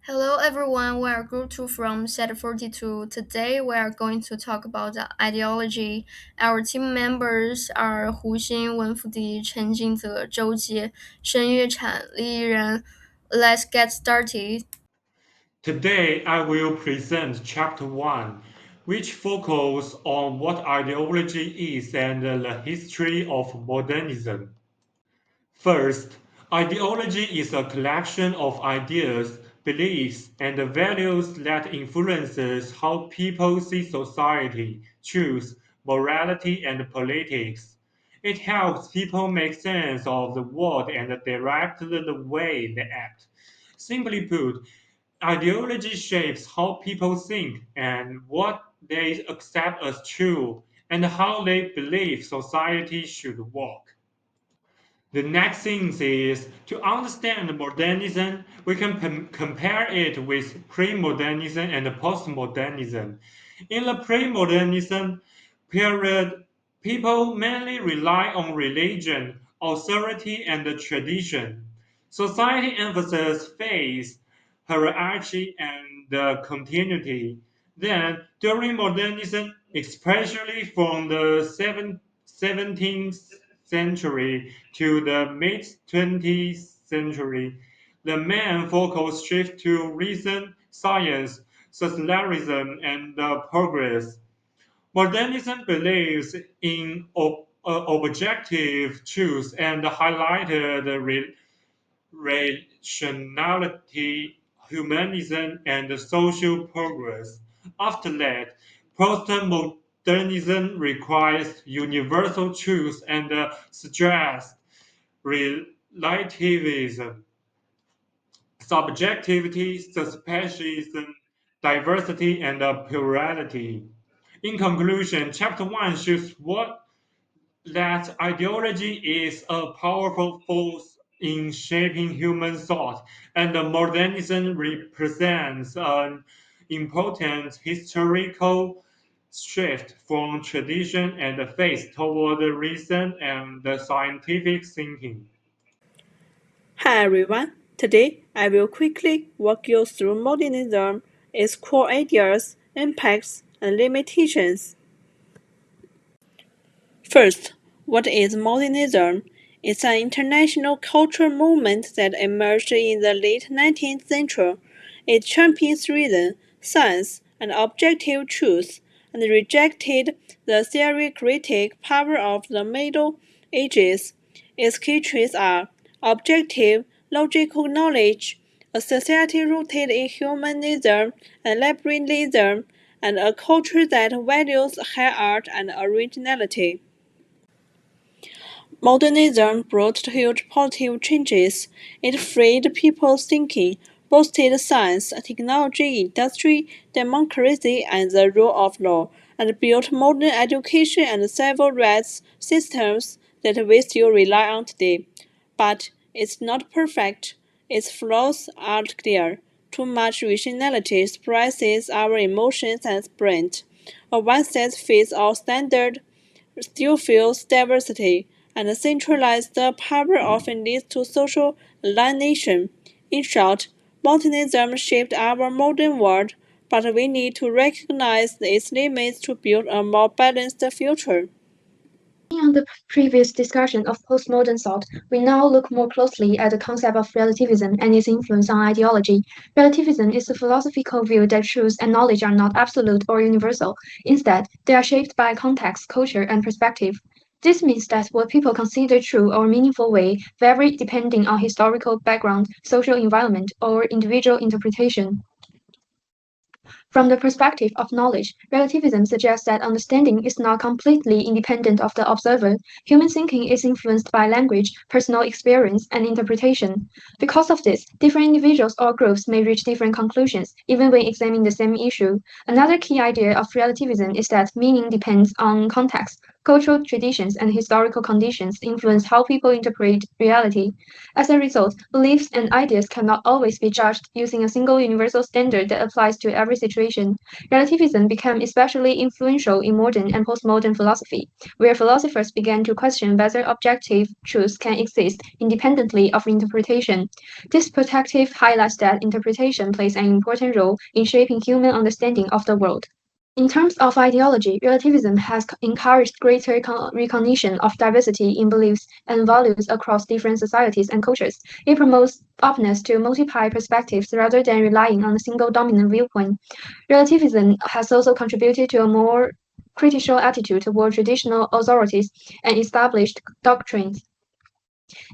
Hello everyone, we are Group 2 from Set 42. Today we are going to talk about the ideology. Our team members are Hu Xin, Wen Fudi, Chen Jingze, Zhou Jie, Shen Yuechan, Li Yiren. Let's get started. Today I will present Chapter 1, which focuses on what ideology is and the history of modernism. First, ideology is a collection of ideas, beliefs, and values that influences how people see society, choose morality, and politics. It helps people make sense of the world and direct the way they act. Simply put, ideology shapes how people think and what they accept as true and how they believe society should work. The next thing is to understand modernism, we can compare it with pre-modernism and postmodernism. In the pre-modernism period, people mainly rely on religion, authority, and tradition. Society emphasizes faith, hierarchy, and continuity. Then, during modernism, especially from the 17th century to the mid 20th century, the main focus shifted to reason, science, secularism, and progress. Modernism believes in objective truth and highlighted rationality, humanism, and social progress. After that, postmodernism requires universal truth and suggests relativism, subjectivity, suspicion, diversity, and plurality. In conclusion, Chapter 1 shows what that ideology is a powerful force in shaping human thought, and modernism represents an important historical shift from tradition and faith toward reason and scientific thinking. Hi everyone. Today I will quickly walk you through modernism, its core ideas, impacts, and limitations. First, what is modernism? It's an international cultural movement that emerged in the late 19th century. It champions reason, science, and objective truth, and rejected the theoretic power of the Middle Ages. Its key traits are objective, logical knowledge, a society rooted in humanism and liberalism, and a culture that values high art and originality. Modernism brought huge positive changes. It freed people's thinking, boosted science, technology, industry, democracy, and the rule of law, and built modern education and civil rights systems that we still rely on today. But it's not perfect. Its flaws are clear. Too much rationality suppresses our emotions and sprint. A one-size-fits-all standard still feels diversity, and centralized power often leads to social alienation. In short, modernism shaped our modern world, but we need to recognize its limits to build a more balanced future. On the previous discussion of postmodern thought, we now look more closely at the concept of relativism and its influence on ideology. Relativism is a philosophical view that truth and knowledge are not absolute or universal. Instead, they are shaped by context, culture, and perspective. This means that what people consider true or meaningful way vary depending on historical background, social environment, or individual interpretation. From the perspective of knowledge, relativism suggests that understanding is not completely independent of the observer. Human thinking is influenced by language, personal experience, and interpretation. Because of this, different individuals or groups may reach different conclusions, even when examining the same issue. Another key idea of relativism is that meaning depends on context. Cultural traditions and historical conditions influence how people interpret reality. As a result, beliefs and ideas cannot always be judged using a single universal standard that applies to every situation. demonstration. Relativism became especially influential in modern and postmodern philosophy, where philosophers began to question whether objective truths can exist independently of interpretation. This perspective highlights that interpretation plays an important role in shaping human understanding of the world. In terms of ideology, relativism has encouraged greater recognition of diversity in beliefs and values across different societies and cultures. It promotes openness to multiple perspectives rather than relying on a single dominant viewpoint. Relativism has also contributed to a more critical attitude toward traditional authorities and established doctrines.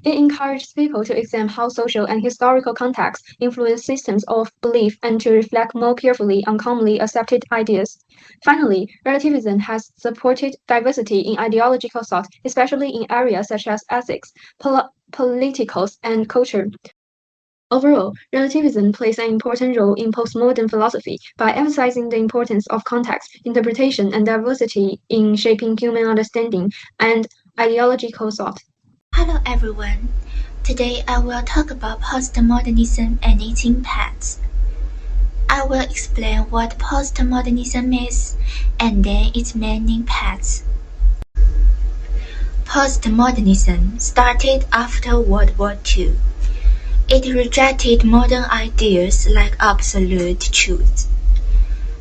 It encourages people to examine how social and historical contexts influence systems of belief and to reflect more carefully on commonly accepted ideas. Finally, relativism has supported diversity in ideological thought, especially in areas such as ethics, politicals, and culture. Overall, relativism plays an important role in postmodern philosophy by emphasizing the importance of context, interpretation, and diversity in shaping human understanding and ideological thought. Hello everyone. Today I will talk about postmodernism and its impacts. I will explain what postmodernism is and then its main impacts. Postmodernism started after World War II. It rejected modern ideas like absolute truth.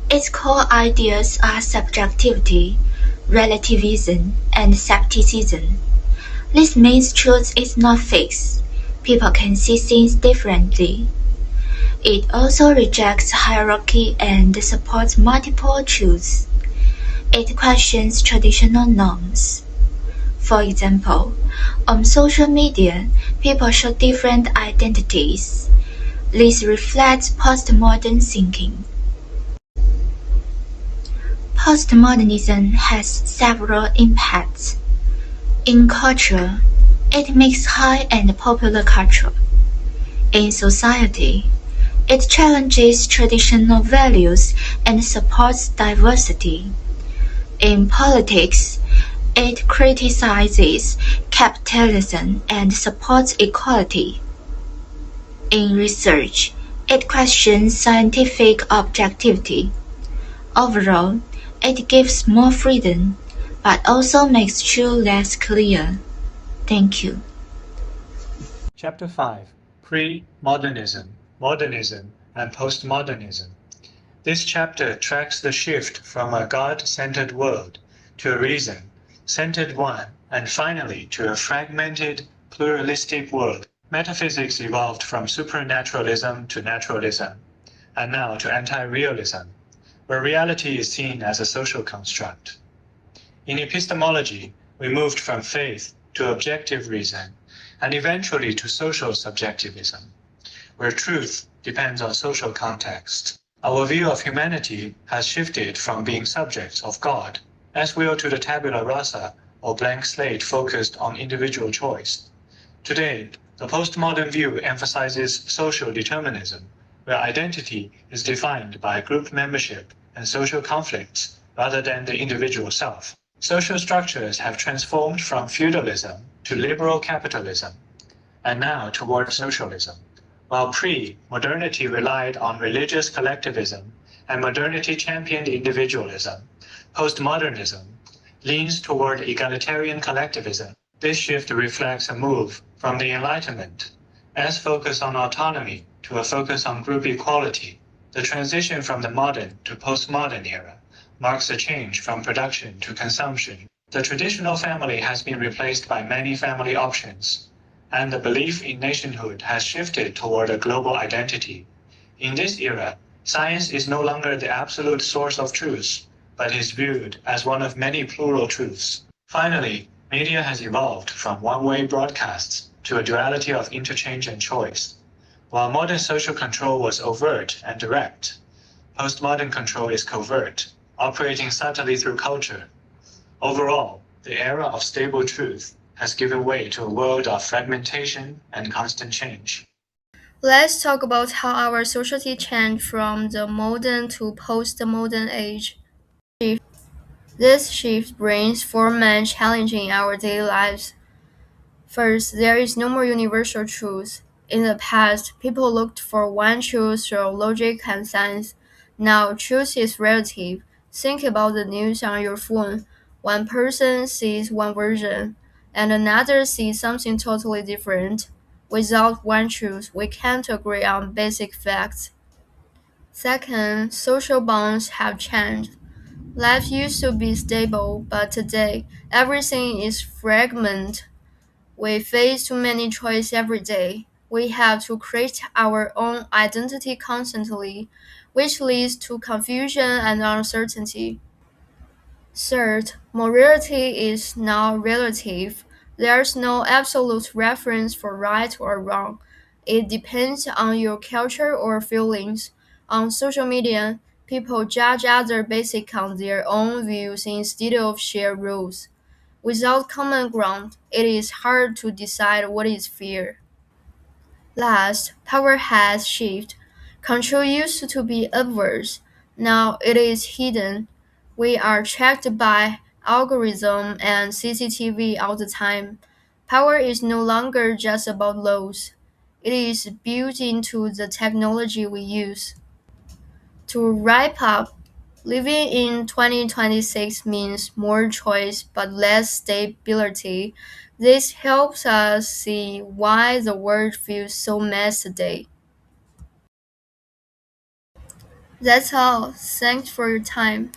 Its core ideas are subjectivity, relativism, and skepticism. This means truth is not fixed. People can see things differently. It also rejects hierarchy and supports multiple truths. It questions traditional norms. For example, on social media, people show different identities. This reflects postmodern thinking. Postmodernism has several impacts. In culture, it makes high and popular culture. In society, it challenges traditional values and supports diversity. In politics, it criticizes capitalism and supports equality. In research, it questions scientific objectivity. Overall, it gives more freedom but also makes truth less clear. Thank you. Chapter 5: Pre-modernism, Modernism, and Postmodernism. This chapter tracks the shift from a God-centered world to a reason-centered one, and finally to a fragmented, pluralistic world. Metaphysics evolved from supernaturalism to naturalism, and now to anti-realism, where reality is seen as a social construct. In epistemology, we moved from faith to objective reason, and eventually to social subjectivism, where truth depends on social context. Our view of humanity has shifted from being subjects of God, as will to the tabula rasa, or blank slate focused on individual choice. Today, the postmodern view emphasizes social determinism, where identity is defined by group membership and social conflicts rather than the individual self. Social structures have transformed from feudalism to liberal capitalism, and now toward socialism. While pre-modernity relied on religious collectivism and modernity championed individualism, postmodernism leans toward egalitarian collectivism. This shift reflects a move from the Enlightenment, as focus on autonomy, to a focus on group equality. The transition from the modern to postmodern era marks a change from production to consumption. The traditional family has been replaced by many family options, and the belief in nationhood has shifted toward a global identity. In this era, science is no longer the absolute source of truth, but is viewed as one of many plural truths. Finally, media has evolved from one-way broadcasts to a duality of interchange and choice. While modern social control was overt and direct, postmodern control is covert, operating subtly through culture. Overall, the era of stable truth has given way to a world of fragmentation and constant change. Let's talk about how our society changed from the modern to post-modern age. This shift brings four main challenges in our daily lives. First, there is no more universal truth. In the past, people looked for one truth through logic and science. Now truth is relative. Think about the news on your phone. One person sees one version, and another sees something totally different. Without one truth, we can't agree on basic facts. Second, social bonds have changed. Life used to be stable, but today everything is fragmented. We face too many choices every day. We have to create our own identity constantly, which leads to confusion and uncertainty. Third, morality is now relative. There's no absolute reference for right or wrong. It depends on your culture or feelings. On social media, people judge others based on their own views instead of shared rules. Without common ground, it is hard to decide what is fair. Last, power has shifted. Control used to be obvious. Now it is hidden. We are tracked by algorithm and CCTV all the time. Power is no longer just about laws. It is built into the technology we use. To wrap up, living in 2026 means more choice but less stability. This helps us see why the world feels so messy today. That's all. Thanks for your time.